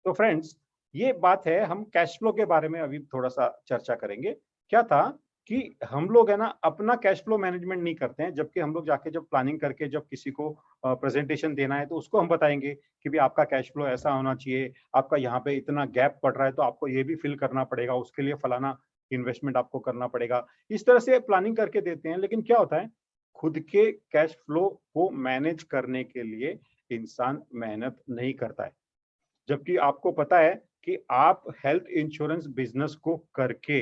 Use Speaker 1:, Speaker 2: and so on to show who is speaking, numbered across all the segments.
Speaker 1: तो फ्रेंड्स, ये बात है, हम कैश फ्लो के बारे में अभी थोड़ा सा चर्चा करेंगे। क्या था कि हम लोग है ना अपना कैश फ्लो मैनेजमेंट नहीं करते हैं, जबकि हम लोग जाके जब प्लानिंग करके जब किसी को प्रेजेंटेशन देना है तो उसको हम बताएंगे कि भाई आपका कैश फ्लो ऐसा होना चाहिए, आपका यहाँ पे इतना गैप पड़ रहा है तो आपको ये भी फिल करना पड़ेगा, उसके लिए फलाना इन्वेस्टमेंट आपको करना पड़ेगा। इस तरह से प्लानिंग करके देते हैं, लेकिन क्या होता है, खुद के कैश फ्लो को मैनेज करने के लिए इंसान मेहनत नहीं करता है। जबकि आपको पता है कि आप हेल्थ इंश्योरेंस बिजनेस को करके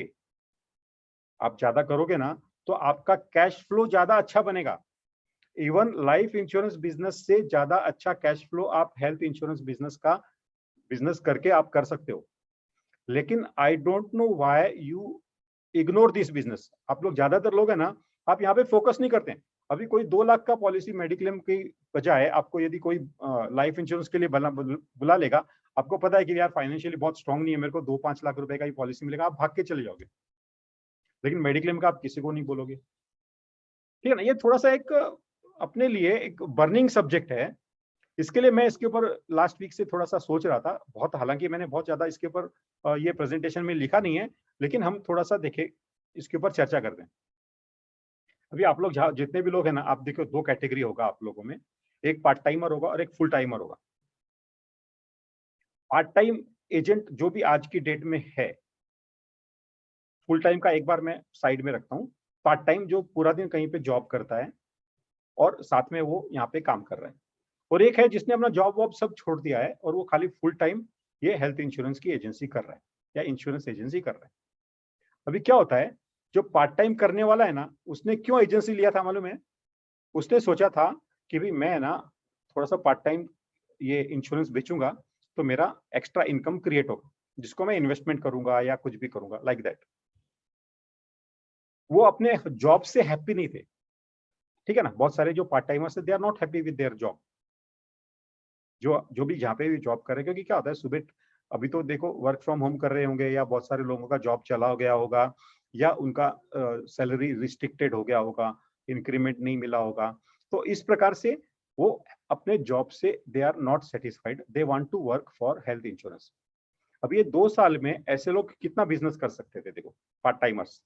Speaker 1: आप ज्यादा करोगे ना तो आपका कैश फ्लो ज्यादा अच्छा बनेगा। इवन लाइफ इंश्योरेंस बिजनेस से ज्यादा अच्छा कैश फ्लो आप हेल्थ इंश्योरेंस बिजनेस करके आप कर सकते हो। लेकिन I don't know why you ignore this business. आप लोग, ज्यादातर लोग है ना, आप यहाँ पे फोकस नहीं करते हैं। अभी कोई 2 लाख का पॉलिसी मेडिक्लेम की बजाय आपको यदि कोई लाइफ इंश्योरेंस के लिए बुला लेगा, आपको पता है कि यार फाइनेंशियली बहुत स्ट्रांग नहीं है, मेरे को 2-5 लाख रुपए का ही पॉलिसी मिलेगा, आप भाग के चले जाओगे। लेकिन मेडिक्लेम का आप किसी को नहीं बोलोगे, ठीक है ना। ये थोड़ा सा एक अपने लिए एक बर्निंग सब्जेक्ट है। इसके लिए मैं इसके ऊपर लास्ट वीक से थोड़ा सा सोच रहा था बहुत, हालांकि मैंने बहुत ज्यादा इसके ऊपर ये प्रेजेंटेशन में लिखा नहीं है, लेकिन हम थोड़ा सा देखे इसके ऊपर चर्चा करते हैं। अभी आप लोग जितने भी लोग हैं ना, आप देखो 2 कैटेगरी होगा आप लोगों में, एक पार्ट टाइमर होगा और एक फुल टाइमर होगा। पार्ट टाइम एजेंट जो भी आज की डेट में है, फुल टाइम का एक बार मैं साइड में रखता हूँ, पार्ट टाइम जो पूरा दिन कहीं पे जॉब करता है और साथ में वो यहाँ पे काम कर रहा है, और एक है जिसने अपना जॉब वॉब सब छोड़ दिया है और वो खाली फुल टाइम ये हेल्थ इंश्योरेंस की एजेंसी कर रहा है या इंश्योरेंस एजेंसी कर रहा है। अभी क्या होता है, जो पार्ट टाइम करने वाला है ना, उसने क्यों एजेंसी लिया था मालूम है? उसने सोचा था कि भाई मैं ना थोड़ा सा पार्ट टाइम ये इंश्योरेंस बेचूंगा तो मेरा एक्स्ट्रा इनकम क्रिएट होगा, जिसको मैं इन्वेस्टमेंट करूंगा या कुछ भी करूंगा, लाइक दैट। वो अपने जॉब से हैप्पी नहीं थे, ठीक है ना। बहुत सारे जो पार्ट टाइमर्स है, they are not happy with their job, जो जो भी जहाँ पे भी जॉब कर रहे हैं। क्योंकि क्या होता है, सुबह अभी तो देखो वर्क फ्रॉम होम कर रहे होंगे, या बहुत सारे लोगों का जॉब चला गया होगा, या उनका सैलरी रिस्ट्रिक्टेड हो गया होगा, इंक्रीमेंट नहीं मिला होगा। तो इस प्रकार से वो अपने जॉब से they are not satisfied, they want to work for health insurance. अब ये 2 साल में ऐसे लोग कितना बिजनेस कर सकते थे? देखो, पार्ट टाइमर्स,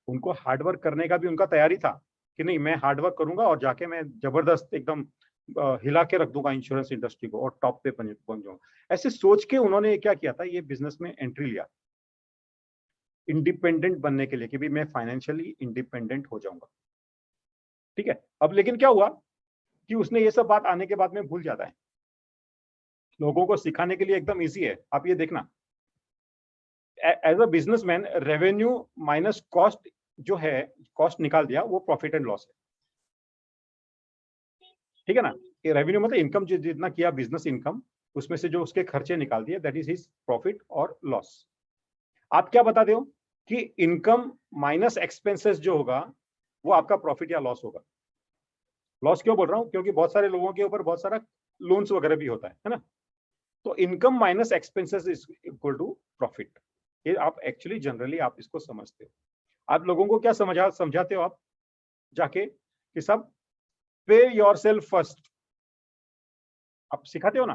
Speaker 1: उनको हार्डवर्क करने का भी उनका तैयारी था कि नहीं, मैं हार्डवर्क करूंगा और जाके मैं जबरदस्त एकदम हिला के रख दूंगा इंश्योरेंस इंडस्ट्री को और टॉप पे पहुंच जाऊंगा। ऐसे सोच के उन्होंने क्या किया था, ये बिजनेस में एंट्री लिया इंडिपेंडेंट बनने के लिए कि भी मैं फाइनेंशियली इंडिपेंडेंट हो जाऊंगा, ठीक है। अब लेकिन क्या हुआ कि उसने ये सब बात आने के बाद में भूल जाता है। लोगों को सिखाने के लिए एकदम इजी है, आप ये देखना, as a businessman revenue minus cost जो है, कॉस्ट निकाल दिया, वो प्रॉफिट एंड लॉस है, ठीक है ना। ये रेवेन्यू मतलब इनकम जितना किया बिजनेस इनकम, उसमें से जो उसके खर्चे निकाल दिए, दैट इज हिज प्रॉफिट और लॉस। आप क्या बताते हो कि इनकम माइनस एक्सपेंसेस जो होगा वो आपका प्रॉफिट या लॉस होगा। लॉस क्यों बोल रहा हूं? क्योंकि बहुत सारे लोगों के ऊपर बहुत सारा लोन्स वगैरह भी होता है ना। तो income minus expenses is equal to profit. ये आप एक्चुअली जनरली आप इसको समझते हो। आप लोगों को क्या समझाते हो आप जाके कि सब पे योरसेल्फ फर्स्ट, आप सिखाते हो ना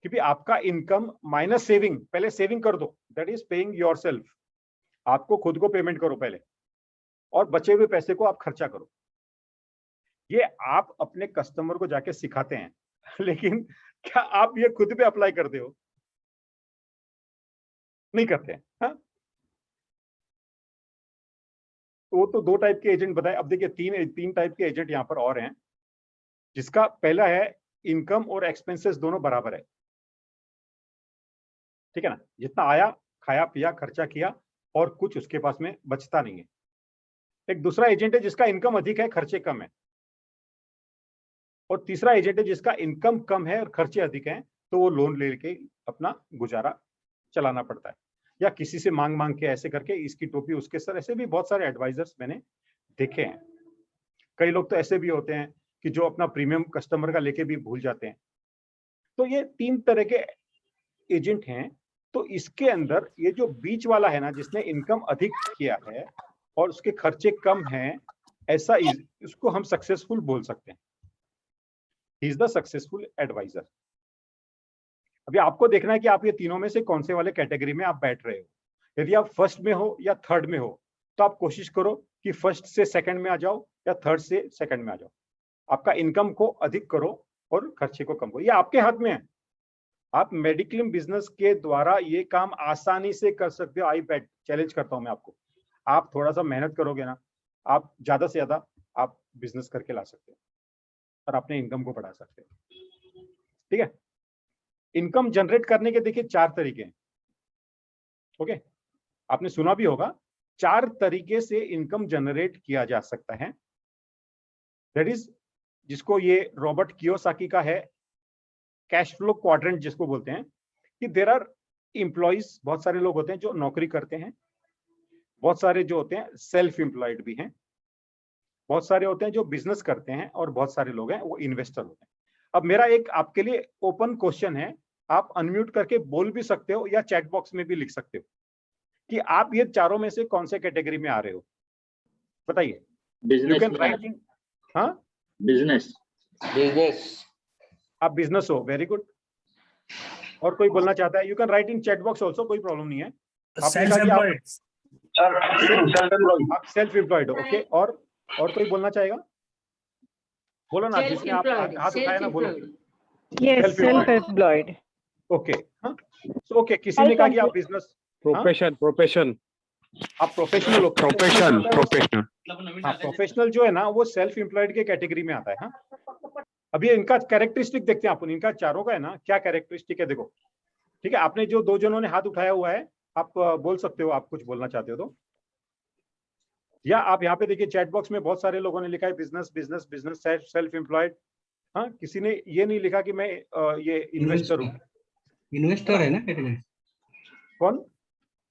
Speaker 1: कि भी आपका इनकम माइनस सेविंग, पहले सेविंग कर दो, दैट इज पेइंग योरसेल्फ। आपको खुद को पेमेंट करो पहले, और बचे हुए पैसे को आप खर्चा करो। ये आप अपने कस्टमर को जाके सिखाते हैं लेकिन क्या आप ये खुद पे अप्लाई करते हो? नहीं करते हैं, हाँ? तो वो तो 2 टाइप के एजेंट बताए। अब देखिए, तीन टाइप के एजेंट यहाँ पर और हैं, जिसका पहला है इनकम और एक्सपेंसेस दोनों बराबर है, ठीक है ना। जितना आया, खाया पिया खर्चा किया, और कुछ उसके पास में बचता नहीं है। एक दूसरा एजेंट है जिसका इनकम अधिक है, खर्चे कम है। और तीसरा एजेंट है जिसका इनकम कम है और खर्चे अधिक हैं, तो वो लोन लेके अपना गुजारा चलाना पड़ता है, या किसी से मांग मांग के ऐसे करके, इसकी टोपी उसके सर। ऐसे भी बहुत सारे एडवाइजर्स मैंने देखे हैं। कई लोग तो ऐसे भी होते हैं कि जो अपना प्रीमियम कस्टमर का लेके भी भूल जाते हैं। तो ये 3 तरह के एजेंट हैं। तो इसके अंदर ये जो बीच वाला है ना, जिसने इनकम अधिक किया है और उसके खर्चे कम हैं, ऐसा इसको हम सक्सेसफुल बोल सकते हैं। He is the successful advisor. अभी आपको देखना है कि आप ये तीनों में से कौन से वाले कैटेगरी में आप बैठ रहे हो। यदि आप फर्स्ट में हो या थर्ड में हो तो आप कोशिश करो कि फर्स्ट से सेकंड में आ जाओ या थर्ड से सेकंड में आ जाओ। आपका इनकम को अधिक करो और खर्चे को कम करो, ये आपके हाथ में है। आप मेडिक्लेम बिजनेस के द्वारा ये काम आसानी से कर सकते हो। आई बेट, चैलेंज करता हूं मैं आपको, आप थोड़ा सा मेहनत करोगे ना, आप ज्यादा से ज्यादा आप बिजनेस करके ला सकते हो और अपने इनकम को बढ़ा सकते हो। ठीक है, इनकम जनरेट करने के देखिए 4 तरीके हैं। ओके, आपने सुना भी होगा 4 तरीके से इनकम जनरेट किया जा सकता है। दैट इज, जिसको ये रॉबर्ट कियोसाकी का है कैश फ्लो क्वाड्रेंट जिसको बोलते हैं, कि देयर आर एम्प्लॉइज, बहुत सारे लोग होते हैं जो नौकरी करते हैं, बहुत सारे जो होते हैं सेल्फ एम्प्लॉयड भी हैं, बहुत सारे होते हैं जो बिजनेस करते हैं, और बहुत सारे लोग हैं वो इन्वेस्टर होते हैं। अब मेरा एक आपके लिए ओपन क्वेश्चन है, आप अनम्यूट करके बोल भी सकते हो या चैट बॉक्स में भी लिख सकते हो कि आप ये चारों में से कौन से कैटेगरी में आ रहे हो, बताइए। यू कैन राइट इन, हाँ
Speaker 2: बिजनेस,
Speaker 3: बिजनेस,
Speaker 1: आप बिजनेस हो, वेरी गुड। और कोई बोलना चाहता है, you can write in chat box also, कोई प्रॉब्लम नहीं है। आपने कहा कि आप सेल्फ एम्प्लॉयड हो, ओके। और कोई बोलना चाहेगा, बोलो ना, जिसने आप हाथ उठाया ना, बोलो।
Speaker 4: Yes, self-employed.
Speaker 1: ओके, हाँ, सो ओके, किसी ने कहा कि आप बिजनेस,
Speaker 5: प्रोफेशन
Speaker 1: आप प्रोफेशनल हो।
Speaker 5: प्रोफेशनल
Speaker 1: हाँ, प्रोफेशनल जो है ना वो सेल्फ एम्प्लॉयड के कैटेगरी में आता है। हाँ, अभी इनका कैरेक्टरिस्टिक देखते हैं अपन, इनका चारों का है ना क्या कैरेक्टरिस्टिक है, देखो। ठीक है, आपने जो 2 जनों ने हाथ उठाया हुआ है, आप बोल सकते हो, आप कुछ बोलना चाहते हो तो, या आप यहाँ पे देखिए चैट बॉक्स में बहुत सारे लोगों ने लिखा है business business business, self employed. हाँ, किसी ने ये नहीं लिखा कि मैं ये इन्वेस्टर हूँ।
Speaker 6: इन्वेस्टर है ना कैटेगरी,
Speaker 1: कौन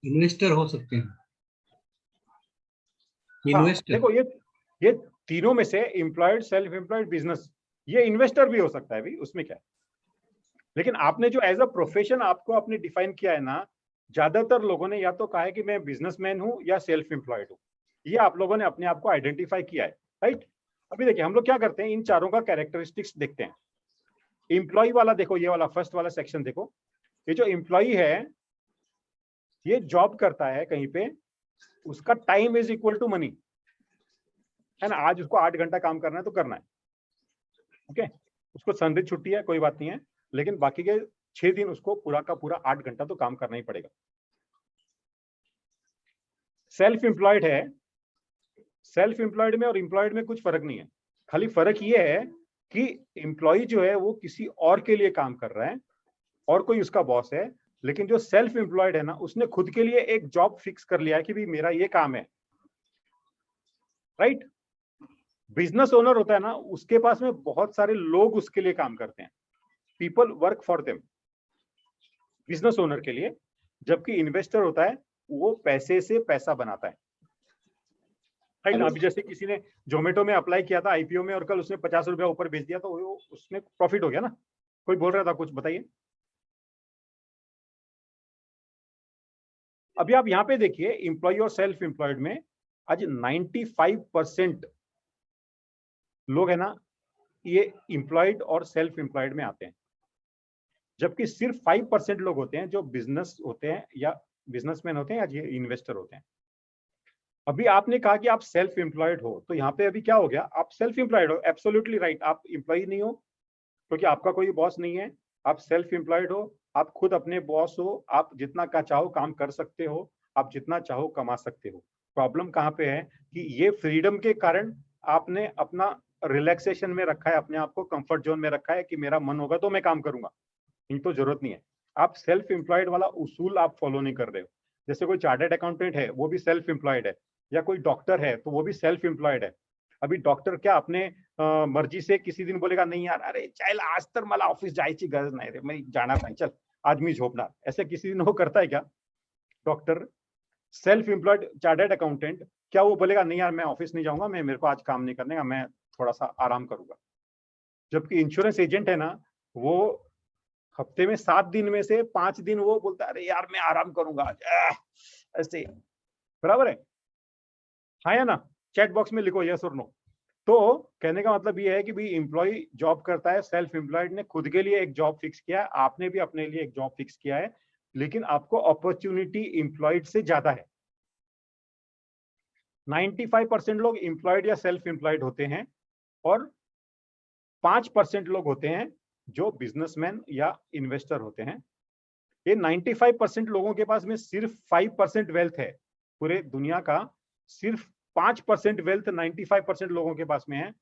Speaker 6: इन्वेस्टर हो सकते हैं।
Speaker 1: हाँ,
Speaker 6: इन्वेस्टर,
Speaker 1: देखो ये तीनों में से एम्प्लॉयड, सेल्फ एम्प्लॉयड, बिजनेस, ये इन्वेस्टर भी हो सकता है भाई, उसमें क्या है। लेकिन आपने जो एज अ प्रोफेशन आपको आपने डिफाइन किया है ना, ज्यादातर लोगों ने या तो कहा है कि मैं बिजनेसमैन हूं या सेल्फ एम्प्लॉयड हूं, ये आप लोगों ने अपने आप को आइडेंटिफाई किया है, राइट। अभी देखिए हम लोग क्या करते हैं, इन चारों का कैरेक्टरिस्टिक्स देखते हैं। एम्प्लॉय वाला देखो, ये वाला फर्स्ट वाला सेक्शन देखो, ये जो एम्प्लॉय है ये जॉब करता है कहीं पे, उसका time is equal to money, है ना। आज उसको 8 घंटा काम करना है तो करना है, ओके। उसको संडे छुट्टी है, कोई बात नहीं है, लेकिन बाकी के 6 दिन उसको पूरा का पूरा 8 घंटा तो काम करना ही पड़ेगा। सेल्फ एम्प्लॉयड है, सेल्फ एम्प्लॉयड में और एम्प्लॉयड में कुछ फर्क नहीं है, खाली फर्क ये है कि एम्प्लॉय जो है वो किसी और के लिए काम कर रहा है और कोई उसका बॉस है, लेकिन जो सेल्फ एम्प्लॉयड है ना, उसने खुद के लिए एक जॉब फिक्स कर लिया है कि भाई मेरा ये काम है, राइट। बिजनेस ओनर होता है ना, उसके पास में बहुत सारे लोग उसके लिए काम करते हैं, people work for them, business owner के लिए। जबकि इन्वेस्टर होता है वो पैसे से पैसा बनाता है, राइट। अभी जैसे किसी ने जोमेटो में अप्लाई किया था आईपीओ में और कल उसने 50 रुपया ऊपर बेच दिया तो उसमें प्रॉफिट हो गया ना। कोई बोल रहा था कुछ, बताइए। अभी आप यहाँ पे देखिए एम्प्लॉय और सेल्फ एम्प्लॉयड में आज 95% लोग है ना ये एम्प्लॉयड और सेल्फ एम्प्लॉयड में आते हैं, जबकि सिर्फ 5% लोग होते हैं जो बिजनेस होते हैं या बिजनेसमैन होते हैं या ये इन्वेस्टर होते हैं। अभी आपने कहा कि आप सेल्फ एम्प्लॉयड हो, तो यहाँ पे अभी क्या हो गया, आप सेल्फ एम्प्लॉयड हो, एब्सोल्युटली राइट। आप एम्प्लॉय नहीं हो क्योंकि आपका कोई बॉस नहीं है, आप सेल्फ एम्प्लॉयड हो, आप खुद अपने बॉस हो, आप जितना का चाहो काम कर सकते हो, आप जितना चाहो कमा सकते हो। प्रॉब्लम कहाँ पे है कि ये फ्रीडम के कारण आपने अपना रिलैक्सेशन में रखा है, अपने आप को कंफर्ट जोन में रखा है कि मेरा मन होगा तो मैं काम करूंगा, नहीं तो जरूरत नहीं है। आप सेल्फ एम्प्लॉयड वाला उसूल आप फॉलो नहीं कर रहे हो। जैसे कोई चार्टर्ड अकाउंटेंट है वो भी सेल्फ एम्प्लॉयड है, या कोई डॉक्टर है तो वो भी सेल्फ एम्प्लॉयड है। अभी डॉक्टर क्या अपने मर्जी से किसी दिन बोलेगा नहीं यार, अरे चल आज तर मला ऑफिस जायची गरज नाही रे, मैं जाणार नाही, चल आज मी झोपणार, ऐसे किसी दिन वो करता है क्या doctor? Self employed chartered accountant क्या वो बोलेगा नहीं यार मैं ऑफिस नहीं जाऊंगा, मैं मेरे को आज काम नहीं करने का, मैं थोड़ा सा आराम करूंगा? जबकि इंश्योरेंस एजेंट है ना, वो हफ्ते में 7 दिन में से 5 दिन वो बोलता है अरे यार मैं आराम करूंगा आज, ऐसे, बराबर है? हाँ या ना? चैट बॉक्स में लिखो यस और नो। तो कहने का मतलब ये है कि भाई एम्प्लॉय जॉब करता है, सेल्फ एम्प्लॉयड ने खुद के लिए एक जॉब फिक्स किया है, आपने भी अपने लिए एक जॉब फिक्स किया है, लेकिन आपको अपॉर्चुनिटी एम्प्लॉयड से ज्यादा है। 95% लोग एम्प्लॉयड या सेल्फ एम्प्लॉयड होते हैं और 5% लोग होते हैं जो बिजनेसमैन या इन्वेस्टर होते हैं। ये 95% लोगों के पास में सिर्फ 5% वेल्थ है। पूरे दुनिया का सिर्फ 5% वेल्थ 95% लोगों के पास में है,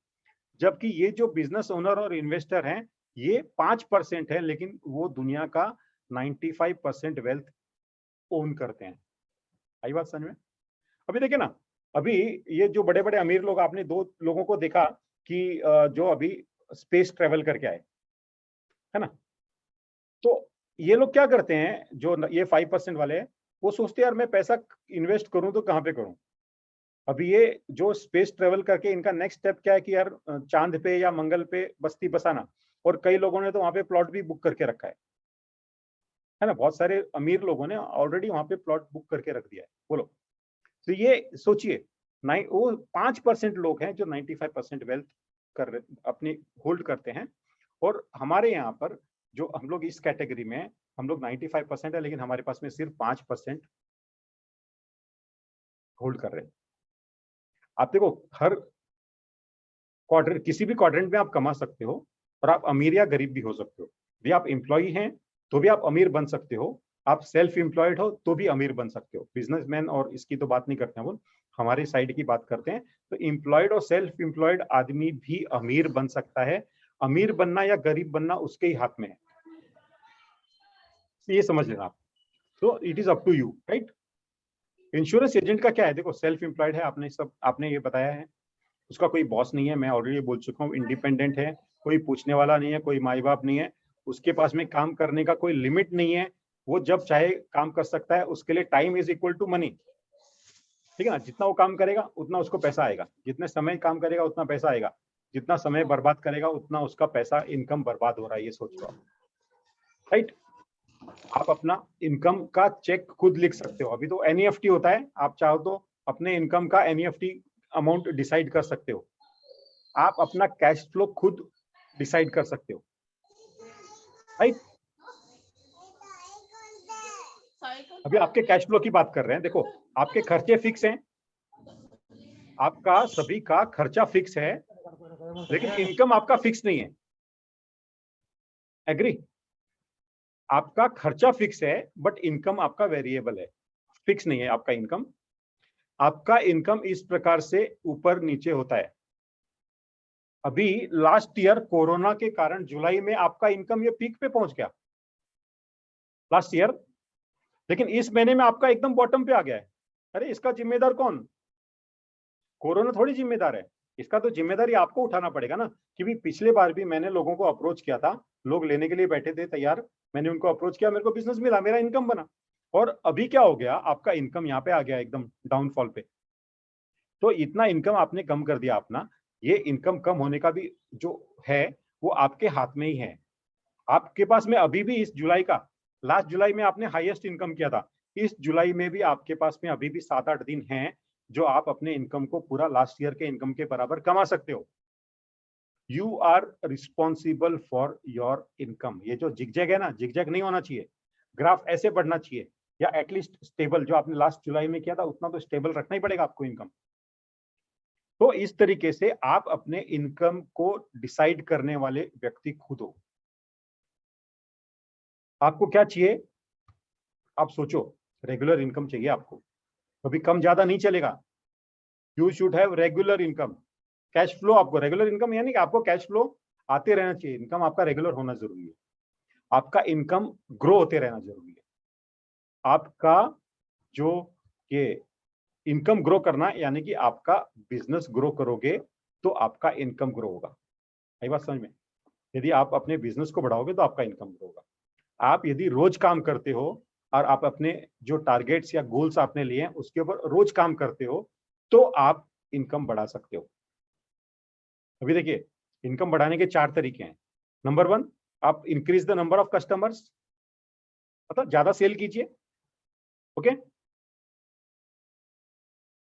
Speaker 1: जबकि ये जो बिजनेस ओनर और इन्वेस्टर हैं ये 5% है, लेकिन वो दुनिया का 95% वेल्थ ओन करते हैं। आई बात समझ में? अभी देखिए ना, अभी ये जो बड़े बड़े अमीर लोग, आपने 2 लोगों को देखा कि जो अभी स्पेस ट्रेवल करके आए, है ना? तो ये लोग क्या करते हैं, जो ये 5% वाले हैं, वो सोचते हैं यार मैं पैसा इन्वेस्ट करूं तो कहां पे करूं। अभी ये जो स्पेस ट्रेवल करके इनका नेक्स्ट स्टेप क्या है कि यार चांद पे या मंगल पे बस्ती बसाना, और कई लोगों ने तो वहां पे प्लॉट भी बुक करके रखा है ना? बहुत सारे अमीर लोगों ने ऑलरेडी वहां पे प्लॉट बुक करके रख दिया है। बोलो, तो ये सोचिए, वो 5% लोग हैं जो 95% वेल्थ कर अपनी होल्ड करते हैं, और हमारे यहाँ पर जो हम लोग इस कैटेगरी में हैं, हम लोग 95% है, लेकिन हमारे पास में सिर्फ 5% होल्ड कर रहे हैं। आप देखो, हर क्वाड्रेंट, किसी भी क्वाड्रेंट में आप कमा सकते हो, और आप अमीर या गरीब भी हो सकते हो। भी आप एम्प्लॉई हैं तो भी आप अमीर बन सकते हो, आप सेल्फ एम्प्लॉयड हो तो भी अमीर बन सकते हो। बिजनेसमैन और इसकी तो बात नहीं करते हैं, वो हमारे साइड की बात करते हैं। तो एम्प्लॉयड और सेल्फ एम्प्लॉयड आदमी भी अमीर बन सकता है। अमीर बनना या गरीब बनना उसके ही हाथ में है, ये समझ लेना आप। तो it is up to you, right? Insurance agent का क्या है, देखो सेल्फ एम्प्लॉयड है, आपने ये बताया है, उसका कोई बॉस नहीं है, मैं ऑलरेडी बोल चुका हूँ, इंडिपेंडेंट है, कोई पूछने वाला नहीं है, कोई माई बाप नहीं है, उसके पास में काम करने का कोई लिमिट नहीं है, वो जब चाहे काम कर सकता है, उसके लिए time is equal to money. ठीक है ना? जितना वो काम करेगा उतना उसको पैसा आएगा, जितने समय काम करेगा उतना पैसा आएगा, जितना समय बर्बाद करेगा उतना उसका पैसा इनकम बर्बाद हो रहा है, ये सोच लो, राइट? आप अपना इनकम का चेक खुद लिख सकते हो। अभी तो एनईएफटी होता है, आप चाहो तो अपने इनकम का एनईएफटी अमाउंट डिसाइड कर सकते हो, आप अपना कैश फ्लो खुद डिसाइड कर सकते हो, राइट? अभी आपके कैश फ्लो की बात कर रहे हैं, देखो आपके खर्चे फिक्स हैं, आपका सभी का खर्चा फिक्स है, लेकिन इनकम आपका फिक्स नहीं है। एग्री? आपका खर्चा फिक्स है बट इनकम आपका वेरिएबल है, फिक्स नहीं है आपका इनकम। आपका इनकम इस प्रकार से ऊपर नीचे होता है। अभी लास्ट ईयर कोरोना के कारण जुलाई में आपका इनकम ये पीक पे पहुंच गया लास्ट ईयर, लेकिन इस महीने में आपका एकदम बॉटम पे आ गया है। अरे इसका जिम्मेदार कौन? कोरोना थोड़ी जिम्मेदार है, इसका तो जिम्मेदारी आपको उठाना पड़ेगा ना। कि भी पिछले बार भी मैंने लोगों को अप्रोच किया था, लोग लेने के लिए बैठे थे तैयार, मैंने उनको अप्रोच किया, मेरे को बिजनेस मिला, मेरा इनकम बना। और अभी क्या हो गया, आपका इनकम यहाँ पे आ गया एकदम डाउनफॉल पे। तो इतना इनकम आपने कम कर दिया अपना। ये इनकम कम होने का भी जो है वो आपके हाथ में ही है। आपके पास में अभी भी इस जुलाई का, लास्ट जुलाई में आपने हाईएस्ट इनकम किया था, इस जुलाई में भी आपके पास में अभी भी 7-8 दिन हैं जो आप अपने इनकम को पूरा लास्ट ईयर के इनकम के बराबर कमा सकते हो। You are responsible for your income. ये जो जिगजैग है ना, जिगजैग नहीं होना चाहिए, ग्राफ ऐसे बढ़ना चाहिए, या एटलीस्ट स्टेबल, जो आपने लास्ट जुलाई में किया था उतना तो स्टेबल रखना ही पड़ेगा आपको इनकम। तो इस तरीके से आप अपने इनकम को डिसाइड करने वाले व्यक्ति खुद हो। आपको क्या चाहिए, आप सोचो। रेगुलर इनकम चाहिए आपको, कभी कम ज्यादा नहीं चलेगा। You should have regular income. Cash flow, आपको रेगुलर इनकम यानी कि आपको कैश फ्लो आते रहना चाहिए, इनकम आपका रेगुलर होना जरूरी है, आपका इनकम ग्रो होते रहना जरूरी है। आपका जो ये इनकम ग्रो करना यानी कि आपका बिजनेस ग्रो करोगे तो आपका इनकम ग्रो होगा। यही बात समझ में? यदि आप अपने बिजनेस को बढ़ाओगे तो आपका इनकम ग्रो होगा। आप यदि रोज काम करते हो और आप अपने जो टारगेट्स या गोल्स आपने लिए हैं उसके ऊपर रोज काम करते हो तो आप इनकम बढ़ा सकते हो। अभी देखिए, इनकम बढ़ाने के 4 तरीके हैं। नंबर 1, आप increase the number of customers, मतलब ज्यादा सेल कीजिए। ओके,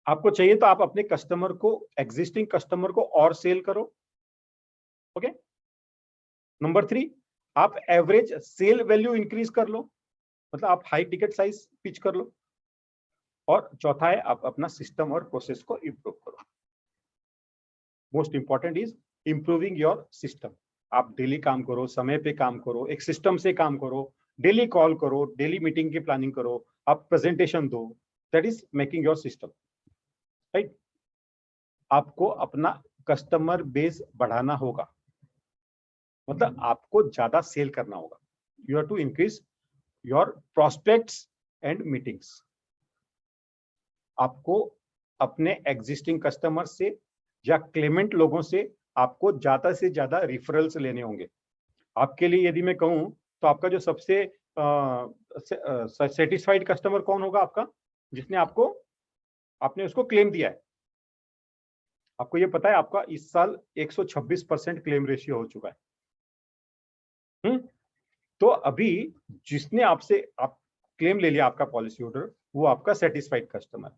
Speaker 1: आपको चाहिए तो आप अपने कस्टमर को, एग्जिस्टिंग कस्टमर को और सेल करो। ओके। नंबर 3, आप एवरेज सेल वैल्यू इंक्रीज कर लो, मतलब आप हाई टिकट साइज पिच कर लो। और चौथा है आप अपना सिस्टम और प्रोसेस को इंप्रूव करो। Most important is improving your system. आप डेली काम करो, समय पे काम करो, एक सिस्टम से काम करो, डेली कॉल करो, डेली मीटिंग की प्लानिंग करो, आप प्रेजेंटेशन दो। That is making your system, right. आपको अपना कस्टमर बेस बढ़ाना होगा, मतलब आपको ज्यादा सेल करना होगा। You have to increase your prospects and meetings. आपको अपने एग्जिस्टिंग कस्टमर से या क्लेमेंट लोगों से आपको ज्यादा से ज्यादा रिफरल्स लेने होंगे। आपके लिए यदि मैं कहूं तो आपका जो सबसे सेटिस्फाइड कस्टमर कौन होगा आपका, जिसने आपने उसको क्लेम दिया है। आपको ये पता है आपका इस साल 126% क्लेम रेशियो हो चुका है। तो अभी जिसने आपसे आप क्लेम ले लिया, आपका पॉलिसी होल्डर, वो आपका सेटिस्फाइड कस्टमर।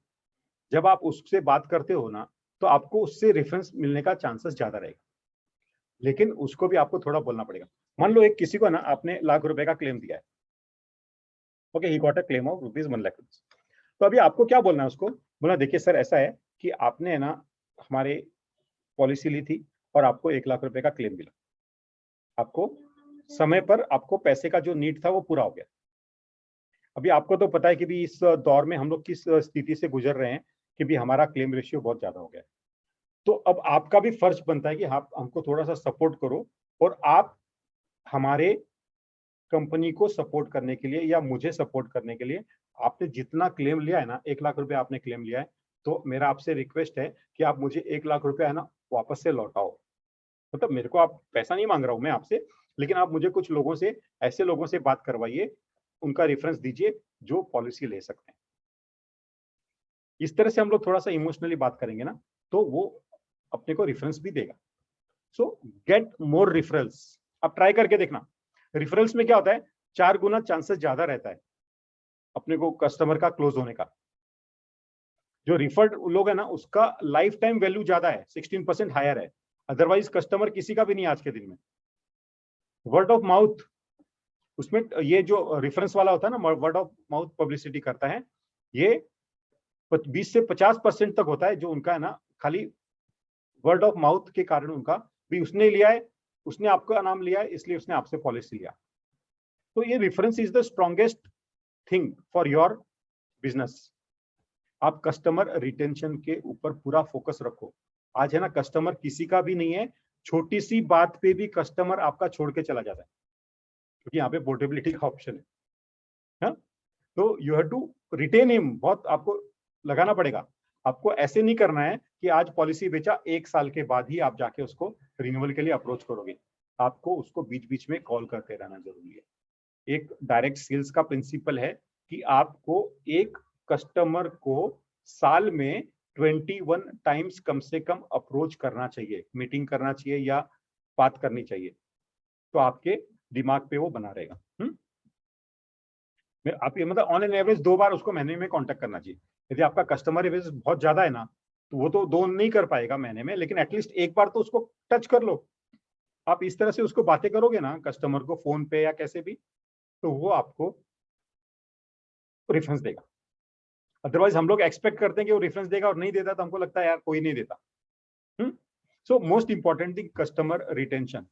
Speaker 1: जब आप उससे बात करते हो ना, तो आपको उससे रेफरेंस मिलने का चांसेस ज्यादा रहेगा, लेकिन उसको भी आपको थोड़ा बोलना पड़ेगा। मान लो एक किसी को ना आपने ₹1,00,000 का क्लेम दिया है। Okay, he got a claim of ₹1,00,000। तो अभी आपको क्या बोलना है उसको, बोला देखिए सर ऐसा है कि आपने ना हमारे पॉलिसी ली थी और आपको ₹1,00,000 का क्लेम मिला। आपको समय पर आपको पैसे का जो नीड था वो पूरा हो गया। अभी आपको तो पता है कि भी इस दौर में हम लोग किस स्थिति से गुजर रहे हैं कि भी हमारा क्लेम रेशियो बहुत ज्यादा हो गया है। तो अब आपका भी फर्ज बनता है कि आप हमको थोड़ा सा सपोर्ट करो, और आप हमारे कंपनी को सपोर्ट करने के लिए या मुझे सपोर्ट करने के लिए, आपने जितना क्लेम लिया है ना, ₹1,00,000 आपने क्लेम लिया है, तो मेरा आपसे रिक्वेस्ट है कि आप मुझे ₹1,00,000 है ना वापस से लौटाओ। मतलब मेरे को आप पैसा नहीं मांग रहा हूं मैं आपसे, लेकिन आप मुझे कुछ लोगों से, ऐसे लोगों से बात करवाइए, उनका रेफरेंस दीजिए जो पॉलिसी ले सकते हैं। इस तरह से हम लोग थोड़ा सा इमोशनली बात करेंगे ना, तो वो अपने को रेफरेंस भी देगा। सो गेट मोर रेफरल्स। आप ट्राई करके देखना। रेफरल्स में क्या होता है, 4 गुना चांसेस ज्यादा रहता है अपने को कस्टमर का क्लोज होने का। जो रिफर्ड लोग है ना, उसका लाइफ टाइम वैल्यू ज्यादा है, 16% हायर है। अदरवाइज कस्टमर किसी का भी नहीं आज के दिन में। वर्ड ऑफ माउथ, उसमें ये जो रेफरेंस वाला होता है ना, वर्ड ऑफ माउथ पब्लिसिटी करता है, ये 20 से 50% तक होता है, जो उनका है ना खाली वर्ड ऑफ माउथ के कारण उनका भी, उसने लिया है, उसने आपका नाम लिया है, इसलिए उसने आपसे पॉलिसी लिया। तो ये reference is the strongest thing for your business. आप कस्टमर रिटेंशन के ऊपर पूरा फोकस रखो। आज है ना कस्टमर किसी का भी नहीं है, छोटी सी बात पे भी कस्टमर आपका छोड़ के चला जाता है, क्योंकि यहाँ पे पोर्टेबिलिटी का ऑप्शन है। तो you have to retain him, बहुत आपको लगाना पड़ेगा। आपको ऐसे नहीं करना है कि आज पॉलिसी बेचा, 1 साल के बाद ही आप जाके उसको रिन्यूअल के लिए अप्रोच करोगे। आपको उसको बीच बीच में कॉल करते रहना जरूरी है। एक डायरेक्ट सेल्स का प्रिंसिपल है कि आपको एक कस्टमर को साल में 21 टाइम्स कम से कम अप्रोच करना चाहिए, मीटिंग करना चाहिए या बात करनी चाहिए, तो आपके दिमाग पे वो बना रहेगा। आप ये मतलब ऑन एन एवरेज 2 बार उसको महीने में कांटेक्ट करना चाहिए। यदि आपका कस्टमर एवरेज बहुत ज्यादा है ना, तो वो तो 2 नहीं कर पाएगा महीने में, लेकिन एटलीस्ट एक बार तो उसको टच कर लो। आप इस तरह से उसको बातें करोगे ना कस्टमर को, फोन पे या कैसे भी, तो वो आपको रेफरेंस देगा। अदरवाइज हम लोग एक्सपेक्ट करते हैं कि वो रेफरेंस देगा और नहीं देता, तो हमको लगता है यार कोई नहीं देता। So most important thing customer retention.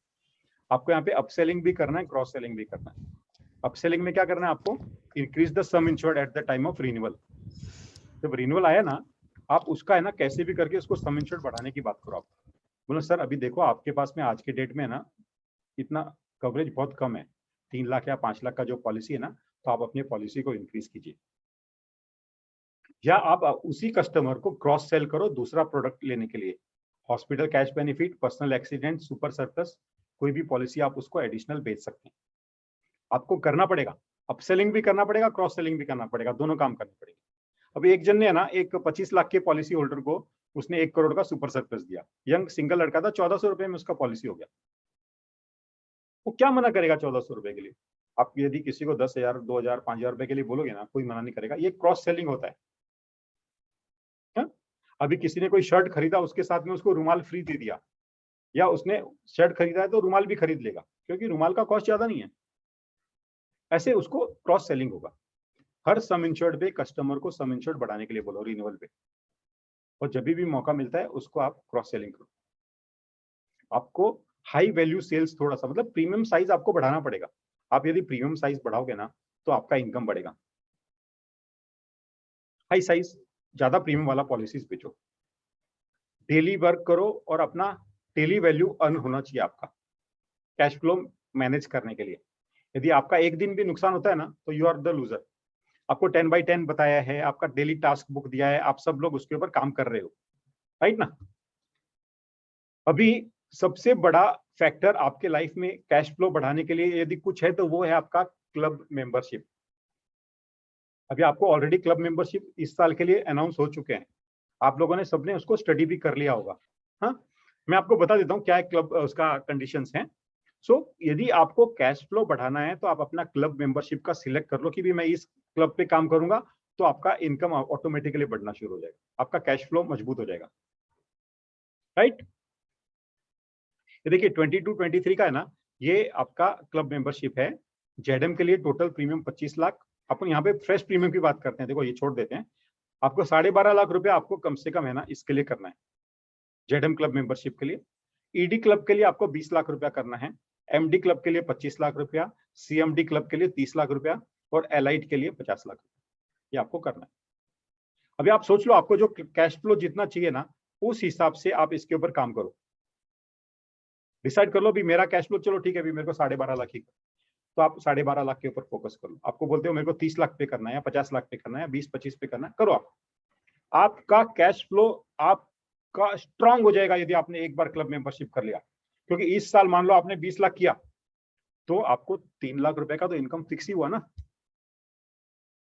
Speaker 1: आपको यहाँ पे अपसेलिंग भी करना है, क्रॉस सेलिंग भी करना है। अपसेलिंग में क्या करना है आपको, increase the some insured at the time of renewal. जब रिन्यूअल आया ना, आप उसका है ना कैसे भी करके उसको सम इंश्योर्ड बढ़ाने की बात करो। आप बोलो सर अभी देखो आपके पास में आज के डेट में ना इतना कवरेज बहुत कम है, 3 लाख या 5 लाख का जो पॉलिसी है ना, तो आप अपनी पॉलिसी को इंक्रीज कीजिए। या आप उसी कस्टमर को क्रॉस सेल करो दूसरा प्रोडक्ट लेने के लिए, hospital cash benefit, personal accident, super surplus, कोई भी पॉलिसी आप उसको एडिशनल बेच सकते हैं। आपको करना पड़ेगा, अपसेलिंग भी करना पड़ेगा, क्रॉस सेलिंग भी करना पड़ेगा, दोनों काम करने पड़ेंगे। अभी एक जन ने ना एक 25 लाख के पॉलिसी होल्डर को उसने 1 करोड़ का सुपर सरप्लस दिया। यंग सिंगल लड़का था, 1400 रुपए में उसका पॉलिसी हो गया। वो क्या मना करेगा 1400 रुपए के लिए? आप यदि किसी को 10,000, 2,000, 5,000 रुपए के लिए बोलोगे ना, कोई मना नहीं करेगा। ये क्रॉस सेलिंग होता है। अभी किसी ने कोई शर्ट खरीदा, उसके साथ में उसको रुमाल फ्री दे दिया, या उसने शर्ट खरीदा है तो रुमाल भी खरीद लेगा, क्योंकि रुमाल का कॉस्ट ज्यादा नहीं है। ऐसे उसको क्रॉस सेलिंग होगा। हर सम इंश्योर्ड पे कस्टमर को सम इंश्योर्ड बढ़ाने के लिए बोलो रिन्यूअल पे, और जब भी मौका मिलता है उसको आप क्रॉस सेलिंग करो। आपको हाई वैल्यू सेल्स थोड़ा सा, मतलब प्रीमियम साइज आपको बढ़ाना पड़ेगा। आप यदि प्रीमियम साइज बढ़ाओगे ना तो आपका इनकम बढ़ेगा। हाई साइज ज्यादा प्रीमियम वाला पॉलिसीज बेचो, डेली वर्क करो और अपना डेली वैल्यू अर्न होना चाहिए आपका कैश फ्लो मैनेज करने के लिए। यदि आपका एक दिन भी नुकसान होता है ना तो यू आर द लूजर। आपको 10x10 बताया है, आपका डेली टास्क बुक दिया है, आप सब लोग उसके ऊपर काम कर रहे हो, राइट ना। अभी सबसे बड़ा फैक्टर आपके लाइफ में कैश फ्लो बढ़ाने के लिए यदि कुछ है तो वो है आपका क्लब मेंबरशिप। अभी आपको ऑलरेडी क्लब मेंबरशिप इस साल के लिए अनाउंस हो चुके हैं, आप लोगों ने सबने उसको स्टडी भी कर लिया होगा। हाँ, मैं आपको बता देता हूँ क्या है क्लब उसका कंडीशंस हैं। सो यदि आपको कैश फ्लो बढ़ाना है तो आप अपना क्लब मेंबरशिप का सिलेक्ट कर लो कि भी मैं इस क्लब पे काम करूंगा, तो आपका इनकम ऑटोमेटिकली बढ़ना शुरू हो जाएगा, आपका कैश फ्लो मजबूत हो जाएगा, राइट। ये देखिए 22-23 का है ना, ये आपका क्लब मेंबरशिप है। जेडएम के लिए टोटल प्रीमियम 25 लाख। अपन यहाँ पे फ्रेश प्रीमियम की बात करते हैं, देखो ये छोड़ देते हैं। आपको 12.5 लाख रुपए आपको कम से कम है ना इसके लिए करना है, जेडएम क्लब मेंबरशिप के लिए। ईडी क्लब के लिए आपको 20 लाख रुपया करना है, एमडी क्लब के लिए 25 लाख रुपया, सीएमडी क्लब के लिए 30 लाख रुपया और एलाइट के लिए 50 लाख रुपया, ये आपको करना है। अभी आप सोच लो आपको जो कैश फ्लो जितना चाहिए ना, उस हिसाब से आप इसके ऊपर काम करो। डिसाइड कर लो भी मेरा कैश फ्लो, चलो ठीक है, अभी मेरे को 12.5 लाख ही, तो आप 12.5 लाख के ऊपर फोकस करो। आपको बोलते हो मेरे को 30 लाख पे करना है या 50 लाख पे करना है, 20-25 पे करना है, करो आप। आपका कैश फ्लो आपका स्ट्रांग हो जाएगा यदि आपने एक बार क्लब मेंबरशिप कर लिया। क्योंकि इस साल मान लो आपने 20 लाख किया तो आपको 3 लाख रुपए का तो इनकम फिक्स ही हुआ ना,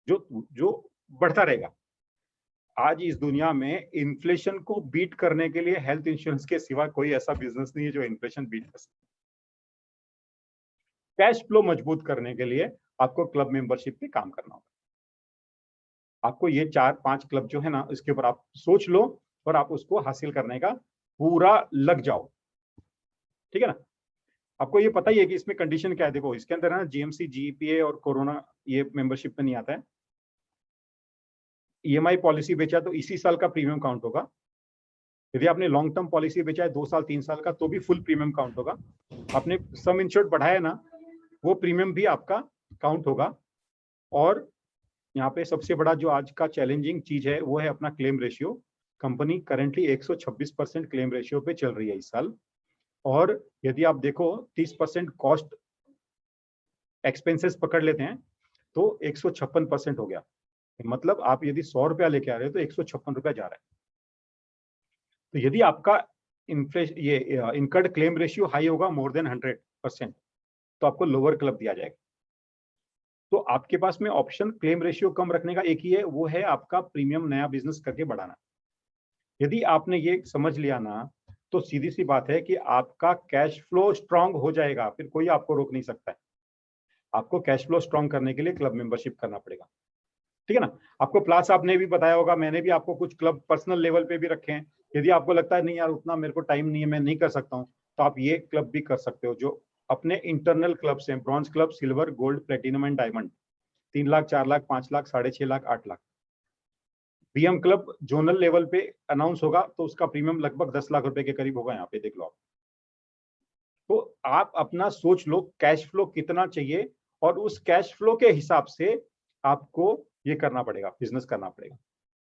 Speaker 1: जो जो बढ़ता रहेगा। आज इस दुनिया में इन्फ्लेशन को बीट करने के लिए हेल्थ इंश्योरेंस के सिवा कोई ऐसा बिजनेस नहीं है जो इन्फ्लेशन बीट कर सकता। कैश फ्लो मजबूत करने के लिए आपको क्लब मेंबरशिप पे काम करना होगा। आपको ये 4-5 क्लब जो है ना, इसके ऊपर आप सोच लो और आप उसको हासिल करने का पूरा लग जाओ, ठीक है ना। आपको ये पता ही है कि इसमें कंडीशन क्या है, देखो इसके अंदर है ना जीएमसी, जीपीए और कोरोना ये मेंबरशिप में नहीं आता है। ईएमआई पॉलिसी बेचा तो इसी साल का प्रीमियम काउंट होगा। यदि आपने लॉन्ग टर्म पॉलिसी बेचा है 2 साल 3 साल का, तो भी फुल प्रीमियम काउंट होगा। आपने सम इंश्योर्ड बढ़ाया ना, वो प्रीमियम भी आपका काउंट होगा। और यहाँ पे सबसे बड़ा जो आज का चैलेंजिंग चीज है वो है अपना claim ratio. Company currently 126% claim ratio पे चल रही है इस साल, और यदि आप देखो 30% कॉस्ट एक्सपेंसेस पकड़ लेते हैं तो 156% हो गया। मतलब आप यदि 100 रुपया लेके आ रहे हो तो 156 रुपया जा रहा है। तो यदि आपका ये इनकर्ड क्लेम रेशियो हाई होगा मोर देन 100%, तो आपको लोअर क्लब दिया जाएगा। तो आपके पास में ऑप्शन क्लेम रेशियो कम रखने का एक ही है, वो है आपका प्रीमियम नया बिजनेस करके बढ़ाना। यदि आपने ये समझ लिया ना, तो सीधी सी बात है कि आपका कैश फ्लो स्ट्रांग हो जाएगा, फिर कोई आपको रोक नहीं सकता है। आपको कैश फ्लो स्ट्रांग करने के लिए क्लब मेंबरशिप करना पड़ेगा, ठीक है ना। आपको प्लास साहब ने भी बताया होगा, मैंने भी आपको कुछ क्लब पर्सनल लेवल पे भी रखे हैं। यदि आपको लगता है नहीं यार उतना मेरे को टाइम नहीं है, मैं नहीं कर सकता हूँ, तो आप ये क्लब भी कर सकते हो जो अपने इंटरनल क्लब्स हैं, bronze club, silver, gold, platinum and diamond. 3 lakh, 4 lakh, 5 lakh, 6.5 lakh, 8 lakh. BM club zonal level पे अनाउंस होगा तो उसका प्रीमियम लगभग 10 लाख रुपए के करीब होगा, यहाँ पे देख लो आप। तो आप अपना सोच लो कैश फ्लो कितना चाहिए, और उस कैश फ्लो के हिसाब से आपको ये करना पड़ेगा, बिजनेस करना पड़ेगा।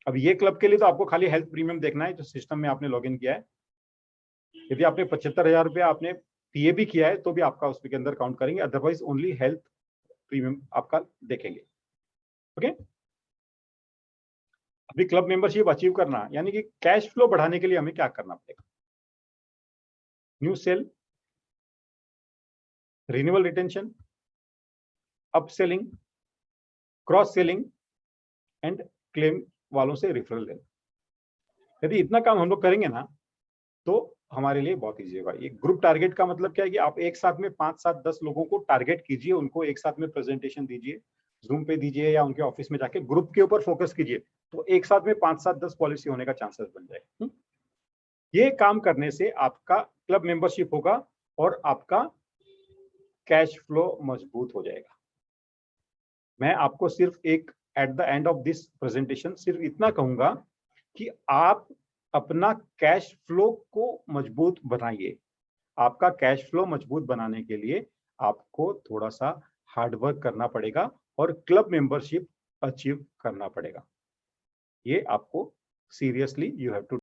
Speaker 1: अब ये क्लब के लिए तो आपको खाली हेल्थ प्रीमियम देखना है, जो सिस्टम में आपने लॉगिन किया है। यदि आपने 75,000 रुपया आपने पीए भी किया है तो भी आपका उसके अंदर काउंट करेंगे, अदरवाइज ओनली हेल्थ प्रीमियम आपका देखेंगे, ओके। अभी क्लब मेंबरशिप अचीव करना यानी कि कैश फ्लो बढ़ाने के लिए हमें क्या करना पड़ेगा? New sale, renewal retention, upselling, cross selling and claim वालों से रिफरल लेना। यदि इतना काम हम लोग करेंगे ना तो हमारे लिए बहुत ईजी होगा। ये ग्रुप टारगेट का मतलब क्या है कि आप एक साथ में 5, 7, 10 लोगों को टारगेट कीजिए, उनको एक साथ में प्रेजेंटेशन दीजिए, जूम पे दीजिए या उनके ऑफिस में जाके ग्रुप के ऊपर फोकस कीजिए। तो एक साथ में 5, 7, 10 पॉलिसी होने का चांसेस बन जाए। ये काम करने से आपका क्लब मेंबरशिप होगा और आपका कैश फ्लो मजबूत हो जाएगा। मैं आपको सिर्फ एक at the end of this presentation सिर्फ इतना कहूंगा कि आप अपना कैश फ्लो को मजबूत बनाइए। आपका कैश फ्लो मजबूत बनाने के लिए आपको थोड़ा सा हार्ड वर्क करना पड़ेगा और क्लब मेंबरशिप अचीव करना पड़ेगा। ये आपको सीरियसली यू हैव टू